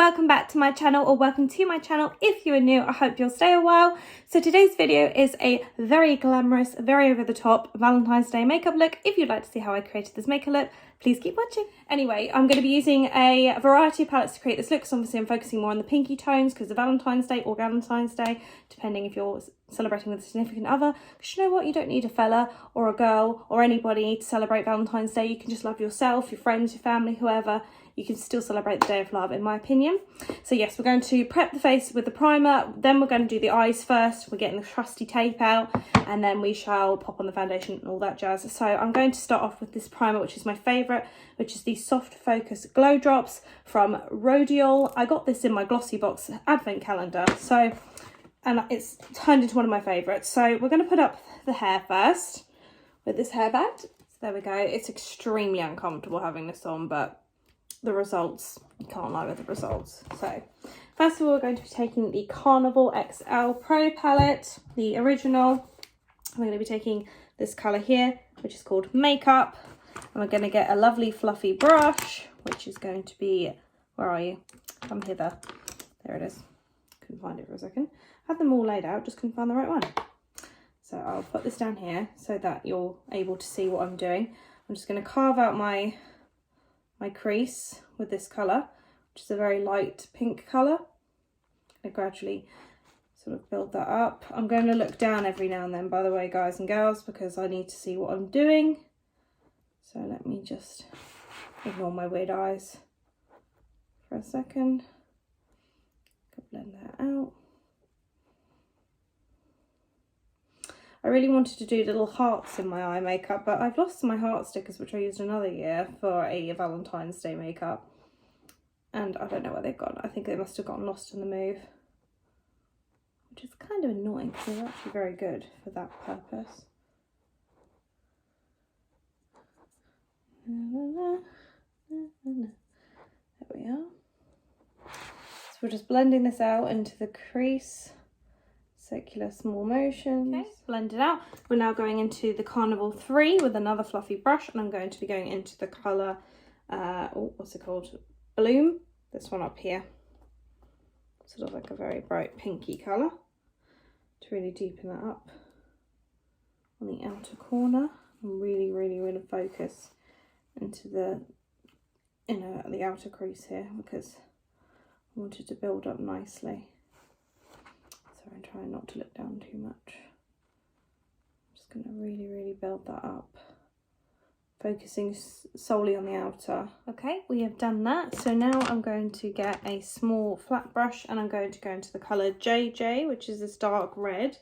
welcome back to my channel, or welcome to my channel if you are new. I hope you'll stay a while. So today's video is a very glamorous, very over the top Valentine's Day makeup look. If you'd like to see how I created this makeup look, please keep watching. Anyway, I'm going to be using a variety of palettes to create this look. So obviously I'm focusing more on the pinky tones because of Valentine's Day or Valentine's Day, depending if you're celebrating with a significant other. Because you know what, you don't need a fella or a girl or anybody to celebrate Valentine's Day. You can just love yourself, your friends, your family, whoever. You can still celebrate the day of love, in my opinion. So yes, we're going to prep the face with the primer, then we're going to do the eyes first. We're getting the trusty tape out, and then we shall pop on the foundation and all that jazz. So I'm going to start off with this primer, which is my favourite, which is the Soft Focus Glow Drops from Rodial. I got this in my Glossy Box advent calendar, and it's turned into one of my favourites. So we're going to put up the hair first with this hairband. So there we go. It's extremely uncomfortable having this on, but the results, you can't lie with the results. So first of all, we're going to be taking the Carnival XL Pro palette, the original. We're going to be taking this colour here, which is called Makeup, and we're going to get a lovely fluffy brush, which is going to be, where are you? Come hither. There it is. Couldn't find it for a second. Had them all laid out, just couldn't find the right one. So I'll put this down here so that you're able to see what I'm doing. I'm just going to carve out my crease with this colour, which is a very light pink colour. I'm going to gradually sort of build that up. I'm going to look down every now and then, by the way, guys and girls, because I need to see what I'm doing. So let me just ignore my weird eyes for a second. Blend that out. I really wanted to do little hearts in my eye makeup, but I've lost my heart stickers, which I used another year for a Valentine's Day makeup. And I don't know where they've gone. I think they must have gotten lost in the move. Which is kind of annoying because they're actually very good for that purpose. There we are. So we're just blending this out into the crease. Circular small motions. Okay, blend it out. We're now going into the Carnival 3 with another fluffy brush, and I'm going to be going into the colour, what's it called? Bloom. This one up here. Sort of like a very bright pinky colour. To really deepen that up on the outer corner. And really, really, really focus into the outer crease here, because I wanted to build up nicely. I'm trying not to look down too much. I'm just going to really, really build that up, focusing solely on the outer. Okay, we have done that. So now I'm going to get a small flat brush, and I'm going to go into the colour JJ, which is this dark red,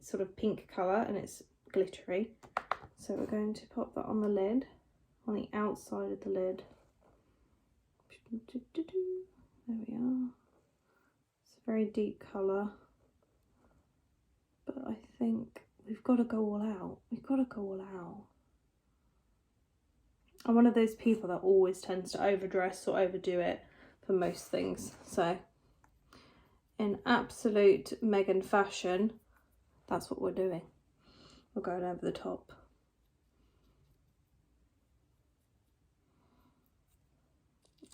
sort of pink colour, and it's glittery. So we're going to pop that on the lid, on the outside of the lid. There we are. It's a very deep colour. But I think we've got to go all out. We've got to go all out. I'm one of those people that always tends to overdress or overdo it for most things. So in absolute Megan fashion, that's what we're doing. We're going over the top.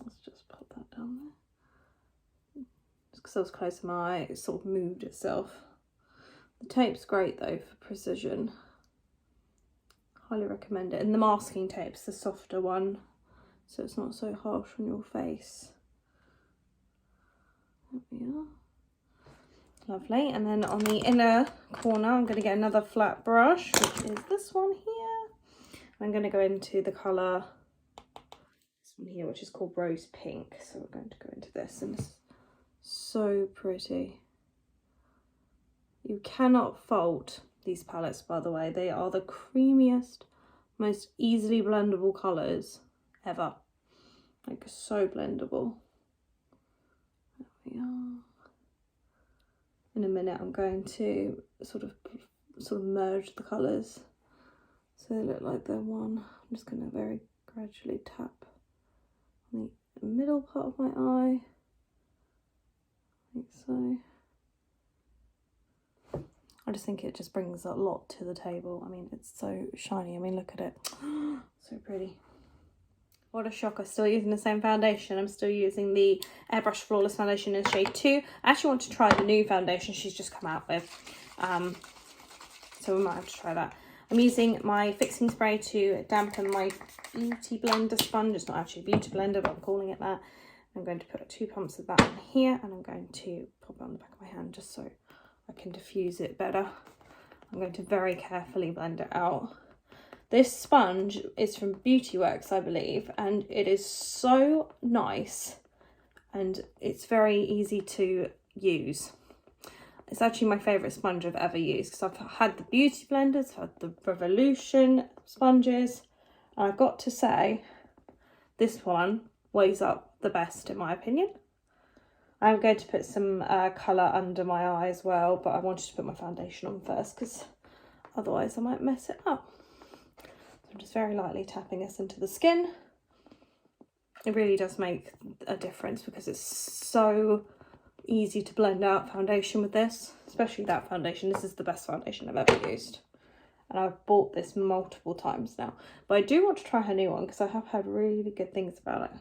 Let's just pop that down there. Just because I was close to my eye, it sort of moved itself. The tape's great though for precision. Highly recommend it. And the masking tape's the softer one, so it's not so harsh on your face. There we are. Lovely. And then on the inner corner, I'm going to get another flat brush, which is this one here. I'm going to go into the colour, this one here, which is called Rose Pink. So we're going to go into this, and it's so pretty. You cannot fault these palettes, by the way. They are the creamiest, most easily blendable colours ever. Like, so blendable. There we are. In a minute, I'm going to sort of merge the colours so they look like they're one. I'm just going to very gradually tap on the middle part of my eye, like so. I just think it just brings a lot to the table. I mean, it's so shiny. I mean, look at it. So pretty. What a shocker, still using the same foundation. I'm still using the Airbrush Flawless Foundation in shade 2. I actually want to try the new foundation she's just come out with. So we might have to try that. I'm using my fixing spray to dampen my beauty blender sponge. It's not actually a beauty blender, but I'm calling it that. I'm going to put 2 pumps of that in here, and I'm going to pop it on the back of my hand just so I can diffuse it better. I'm going to very carefully blend it out. This sponge is from Beauty Works, I believe, and it is so nice and it's very easy to use. It's actually my favourite sponge I've ever used because I've had the beauty blenders, I've had the Revolution sponges, and I've got to say this one weighs up the best in my opinion. I'm going to put some colour under my eye as well, but I wanted to put my foundation on first because otherwise I might mess it up. I'm just very lightly tapping this into the skin. It really does make a difference because it's so easy to blend out foundation with this, especially that foundation. This is the best foundation I've ever used. And I've bought this multiple times now. But I do want to try her new one because I have heard really good things about it.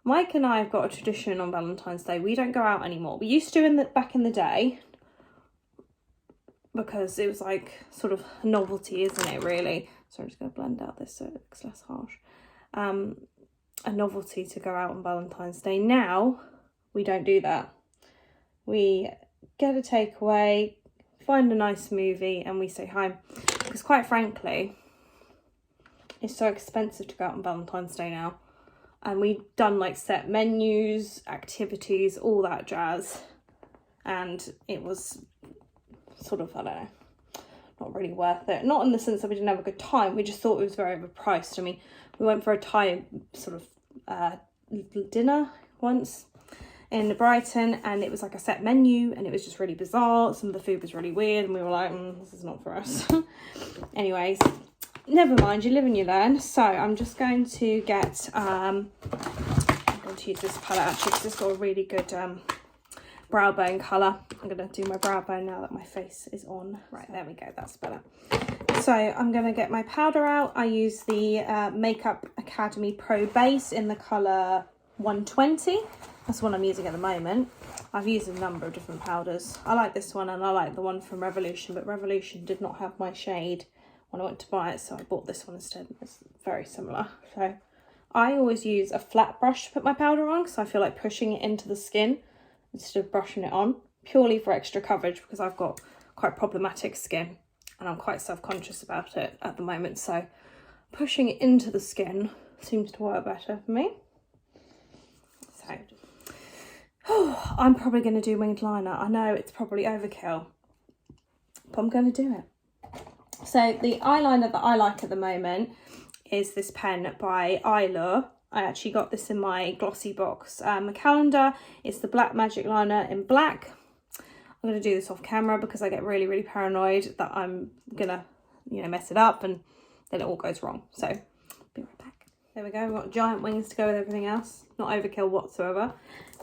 Mike and I have got a tradition on Valentine's Day. We don't go out anymore. We used to back in the day, because it was like sort of a novelty, isn't it, really? So I'm just going to blend out this so it looks less harsh. A novelty to go out on Valentine's Day. Now, we don't do that. We get a takeaway, find a nice movie, and we stay home. Because quite frankly, it's so expensive to go out on Valentine's Day now. And we've done like set menus, activities, all that jazz. And it was sort of, I don't know, not really worth it. Not in the sense that we didn't have a good time, we just thought it was very overpriced. I mean, we went for a Thai sort of dinner once in Brighton, and it was like a set menu, and it was just really bizarre. Some of the food was really weird, and we were like, this is not for us. Anyways, never mind, you live and you learn. So I'm just going to get, I'm going to use this palette actually because it's got a really good brow bone colour. I'm going to do my brow bone now that my face is on. Right, there we go, that's better. So I'm going to get my powder out. I use the Makeup Academy Pro Base in the colour 120. That's the one I'm using at the moment. I've used a number of different powders. I like this one and I like the one from Revolution, but Revolution did not have my shade when I went to buy it, so I bought this one instead. It's very similar. So I always use a flat brush to put my powder on because I feel like pushing it into the skin instead of brushing it on, purely for extra coverage because I've got quite problematic skin and I'm quite self-conscious about it at the moment. So pushing it into the skin seems to work better for me. So I'm probably going to do winged liner. I know it's probably overkill, but I'm going to do it. So the eyeliner that I like at the moment is this pen by Eyeliner. I actually got this in my glossy box calendar. It's the Black Magic Liner in black. I'm going to do this off camera because I get really, really paranoid that I'm going to, mess it up and then it all goes wrong. So, be right back. There we go. We've got giant wings to go with everything else. Not overkill whatsoever.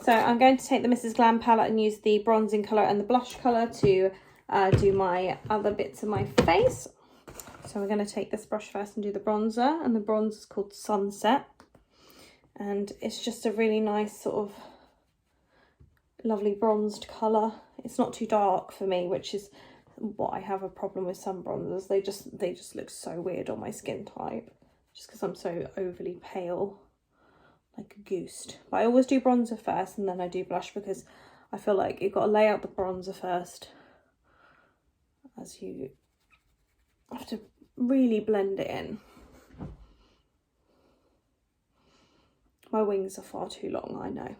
So, I'm going to take the Mrs. Glam palette and use the bronzing colour and the blush colour to do my other bits of my face. So, we're going to take this brush first and do the bronzer. And the bronzer is called Sunset. And it's just a really nice sort of lovely bronzed colour. It's not too dark for me, which is what I have a problem with some bronzers. They just look so weird on my skin type, just because I'm so overly pale, like a goose. But I always do bronzer first and then I do blush because I feel like you've got to lay out the bronzer first, as you have to really blend it in. My wings are far too long, I know.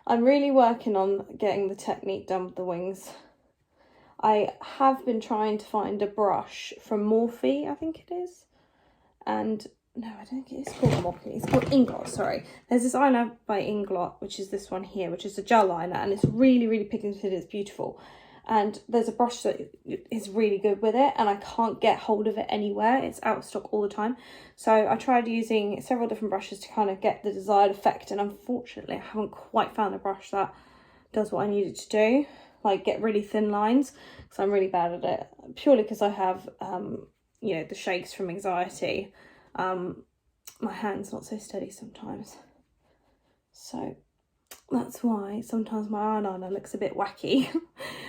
I'm really working on getting the technique done with the wings. I have been trying to find a brush from Morphe, I think it is. And no, I don't think it's called Morphe. It's called Inglot, sorry. There's this eyeliner by Inglot, which is this one here, which is a gel liner. And it's really, really pigmented. It's beautiful. And there's a brush that is really good with it, and I can't get hold of it anywhere. It's out of stock all the time. So I tried using several different brushes to kind of get the desired effect, and unfortunately I haven't quite found a brush that does what I need it to do, like get really thin lines, because I'm really bad at it, purely because I have the shakes from anxiety. my hand's not so steady sometimes. So that's why sometimes my eyeliner looks a bit wacky.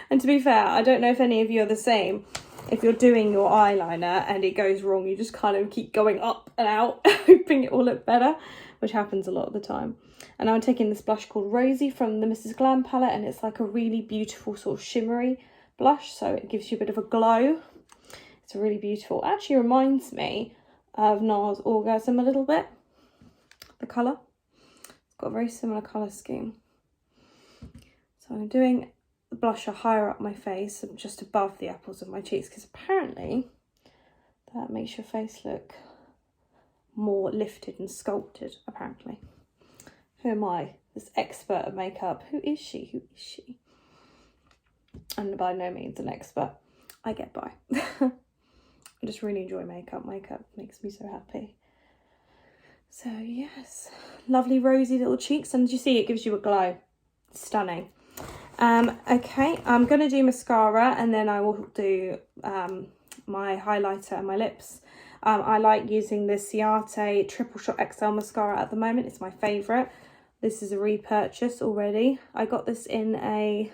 And to be fair, I don't know if any of you are the same. If you're doing your eyeliner and it goes wrong, you just kind of keep going up and out, hoping it will look better, which happens a lot of the time. And I'm taking this blush called Rosy from the Mrs. Glam palette, and it's like a really beautiful sort of shimmery blush, so it gives you a bit of a glow. It's really beautiful. It actually reminds me of NARS Orgasm a little bit, the colour. It's got a very similar colour scheme. So I'm doing the blusher higher up my face, just above the apples of my cheeks, because apparently that makes your face look more lifted and sculpted, apparently. Who am I? This expert at makeup. Who is she? Who is she? I'm by no means an expert. I get by. I just really enjoy makeup. Makeup makes me so happy. So yes, lovely rosy little cheeks, and you see it gives you a glow. Stunning. Okay, I'm going to do mascara, and then I will do my highlighter and my lips. I like using the Ciate Triple Shot XL mascara at the moment. It's my favourite. This is a repurchase already. I got this in a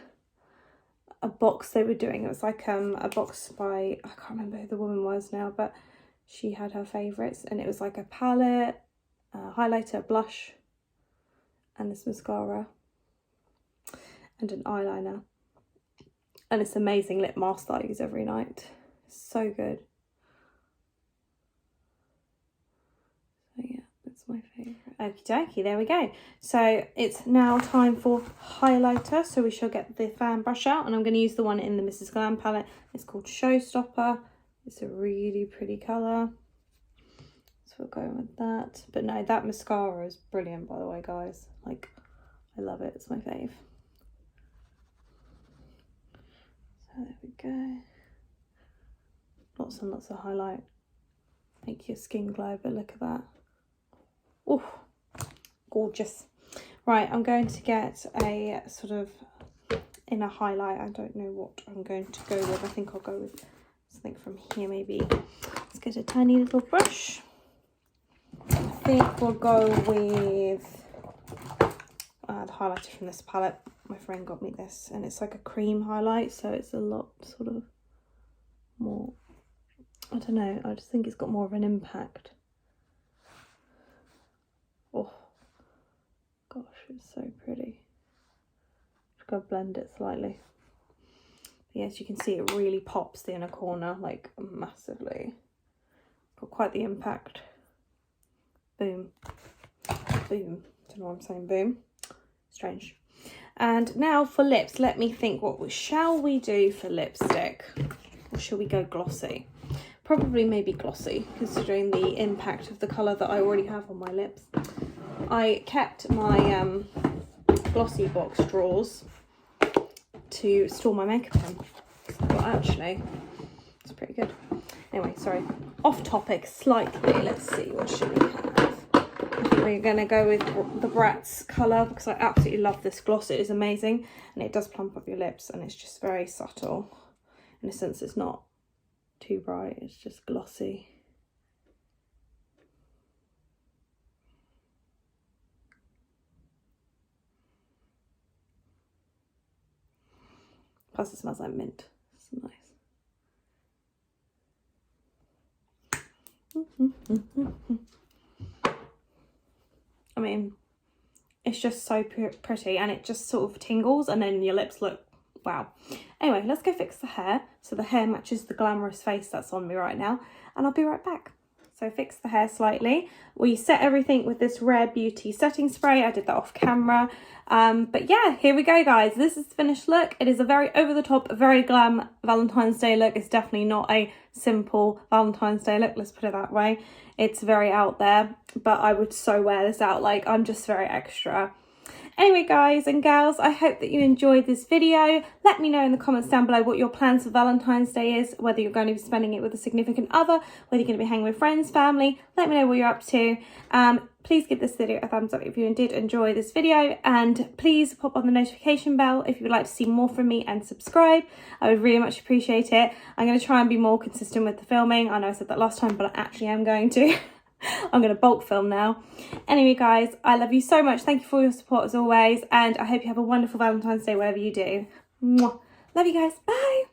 box they were doing. It was like a box by, I can't remember who the woman was now, but she had her favourites, and it was like a palette, highlighter, blush, and this mascara, and an eyeliner, and this amazing lip mask that I use every night. It's so good. So yeah, that's my favourite. Okie dokie, there we go. So it's now time for highlighter. So we shall get the fan brush out, and I'm going to use the one in the Mrs. Glam palette. It's called Showstopper. It's a really pretty colour. So we'll go with that. But no, that mascara is brilliant, by the way, guys. Like, I love it. It's my fave. So there we go. Lots and lots of highlight. Make your skin glow, but look at that. Oh, gorgeous. Right, I'm going to get a sort of inner highlight. I don't know what I'm going to go with. I think I'll go with something from here maybe. Let's get a tiny little brush. I think we'll go with the highlighter from this palette. My friend got me this, and it's like a cream highlight, so it's a lot sort of more, I don't know, I just think it's got more of an impact. Oh gosh, it's so pretty. Just gotta blend it slightly. But yeah, as you can see, it really pops the inner corner like massively. Got quite the impact. Boom, boom. Don't know why I'm saying boom. Strange. And now for lips, let me think, what shall we do for lipstick? Or shall we go glossy? Probably maybe glossy, considering the impact of the colour that I already have on my lips. I kept my glossy box drawers to store my makeup in. But actually, it's pretty good. Anyway, sorry, off topic slightly. Let's see, what should we have? I think we're going to go with the Bratz colour, because I absolutely love this gloss. It is amazing, and it does plump up your lips, and it's just very subtle. In a sense, it's not too bright, it's just glossy. Plus it smells like mint. It's nice. I mean, it's just so pretty, and it just sort of tingles, and then your lips look wow. Anyway, let's go fix the hair so the hair matches the glamorous face that's on me right now, and I'll be right back. So fix the hair slightly. We set everything with this Rare Beauty setting spray. I did that off camera. But yeah, here we go, guys. This is the finished look. It is a very over-the-top, very glam Valentine's Day look. It's definitely not a simple Valentine's Day look, let's put it that way. It's very out there, but I would so wear this out. Like, I'm just very extra. Anyway, guys and gals, I hope that you enjoyed this video. Let me know in the comments down below what your plans for Valentine's Day is, whether you're going to be spending it with a significant other, whether you're going to be hanging with friends, family. Let me know what you're up to. Please give this video a thumbs up if you did enjoy this video, and please pop on the notification bell if you would like to see more from me, and subscribe. I would really much appreciate it. I'm going to try and be more consistent with the filming. I know I said that last time, but I actually am going to. I'm going to bulk film now. Anyway, guys, I love you so much. Thank you for your support as always. And I hope you have a wonderful Valentine's Day, wherever you do. Mwah. Love you guys. Bye.